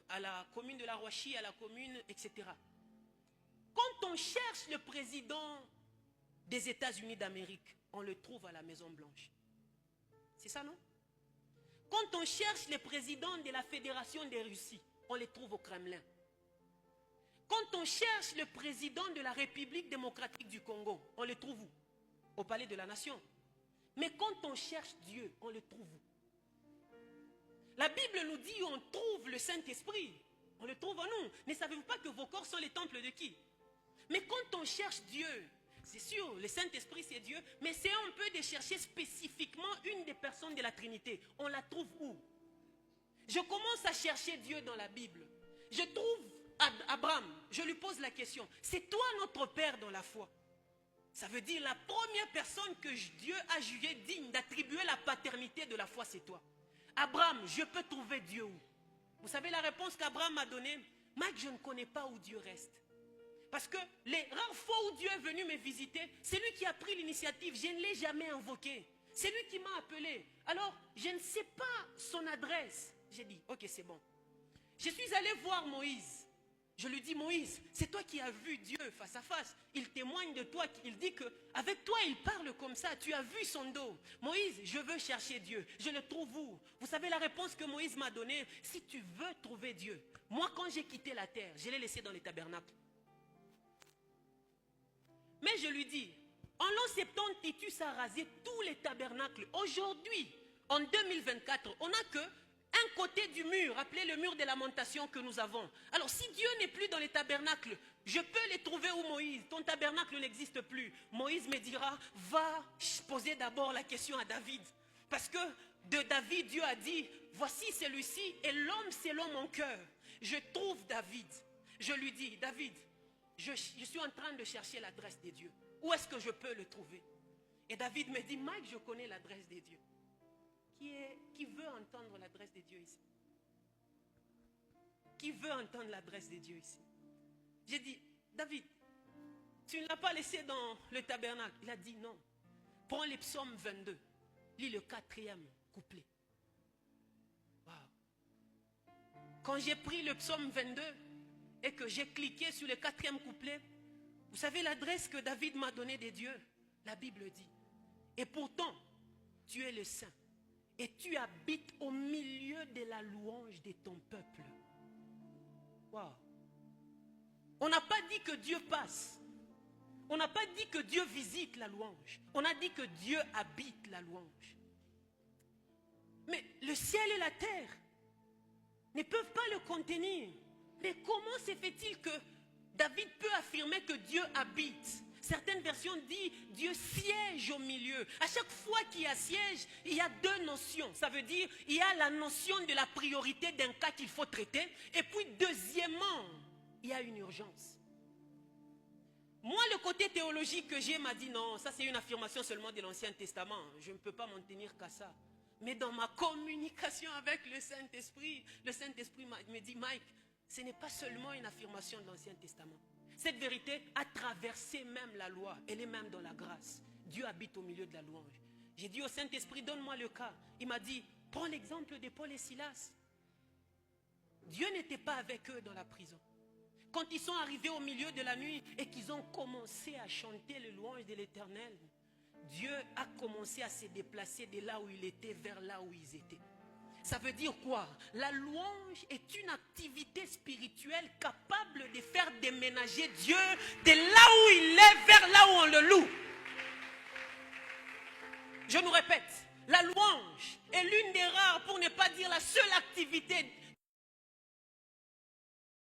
à la commune de la Roachie, à la commune, etc. Quand on cherche le président des États-Unis d'Amérique, on le trouve à la Maison Blanche. C'est ça, non? Quand on cherche le président de la Fédération des Russies, on les trouve au Kremlin. Quand on cherche le président de la République démocratique du Congo, on le trouve où? Au Palais de la Nation. Mais quand on cherche Dieu, on le trouve où? La Bible nous dit on trouve le Saint-Esprit. On le trouve en nous. Ne savez-vous pas que vos corps sont les temples de qui? Mais quand on cherche Dieu, c'est sûr, le Saint-Esprit c'est Dieu, mais c'est un peu de chercher spécifiquement une des personnes de la Trinité. On la trouve où? Je commence à chercher Dieu dans la Bible. Je trouve Abraham, je lui pose la question, c'est toi notre Père dans la foi? Ça veut dire la première personne que Dieu a jugée digne d'attribuer la paternité de la foi, c'est toi. Abraham, je peux trouver Dieu où? Vous savez la réponse qu'Abraham m'a donnée? Mike, je ne connais pas où Dieu reste. Parce que les rares fois où Dieu est venu me visiter, c'est lui qui a pris l'initiative. Je ne l'ai jamais invoqué. C'est lui qui m'a appelé. Alors, je ne sais pas son adresse. J'ai dit, ok, c'est bon. Je suis allé voir Moïse. Je lui dis, Moïse, c'est toi qui as vu Dieu face à face. Il témoigne de toi. Il dit qu'avec toi, il parle comme ça. Tu as vu son dos. Moïse, je veux chercher Dieu. Je le trouve où? Vous savez la réponse que Moïse m'a donnée? Si tu veux trouver Dieu, moi, quand j'ai quitté la terre, je l'ai laissé dans les tabernacles. Mais je lui dis, en l'an 70, Titus a rasé tous les tabernacles. Aujourd'hui, en 2024, on n'a que un côté du mur, appelé le mur des lamentations que nous avons. Alors si Dieu n'est plus dans les tabernacles, je peux les trouver où, Moïse? Ton tabernacle n'existe plus. Moïse me dira, va poser d'abord la question à David. Parce que de David, Dieu a dit, voici celui-ci et l'homme selon mon cœur. Je trouve David. Je lui dis, David, je suis en train de chercher l'adresse des dieux. Où est-ce que je peux le trouver? Et David me dit, Mike, je connais l'adresse des dieux. Qui veut entendre l'adresse des dieux ici? Qui veut entendre l'adresse des dieux ici? J'ai dit, David, tu ne l'as pas laissé dans le tabernacle? Il a dit non. Prends les psaumes 22. Lis le 4e couplet. Wow. Quand j'ai pris le psaume 22 et que j'ai cliqué sur le 4e couplet, vous savez l'adresse que David m'a donnée des dieux? La Bible dit, et pourtant, tu es le saint. Et tu habites au milieu de la louange de ton peuple. Wow. On n'a pas dit que Dieu passe. On n'a pas dit que Dieu visite la louange. On a dit que Dieu habite la louange. Mais le ciel et la terre ne peuvent pas le contenir. Mais comment se fait-il que David peut affirmer que Dieu habite? Certaines versions disent Dieu siège au milieu. À chaque fois qu'il y a siège, il y a deux notions. Ça veut dire il y a la notion de la priorité d'un cas qu'il faut traiter. Et puis deuxièmement, il y a une urgence. Moi, le côté théologique que j'ai m'a dit non, ça c'est une affirmation seulement de l'Ancien Testament. Je ne peux pas m'en tenir qu'à ça. Mais dans ma communication avec le Saint-Esprit me dit Mike, ce n'est pas seulement une affirmation de l'Ancien Testament. Cette vérité a traversé même la loi. Elle est même dans la grâce. Dieu habite au milieu de la louange. J'ai dit au Saint-Esprit, donne-moi le cas. Il m'a dit, prends l'exemple de Paul et Silas. Dieu n'était pas avec eux dans la prison. Quand ils sont arrivés au milieu de la nuit et qu'ils ont commencé à chanter les louanges de l'Éternel, Dieu a commencé à se déplacer de là où il était vers là où ils étaient. Ça veut dire quoi? La louange est une activité spirituelle capable de faire déménager Dieu de là où il est vers là où on le loue. Je nous répète, la louange est l'une des rares, pour ne pas dire la seule activité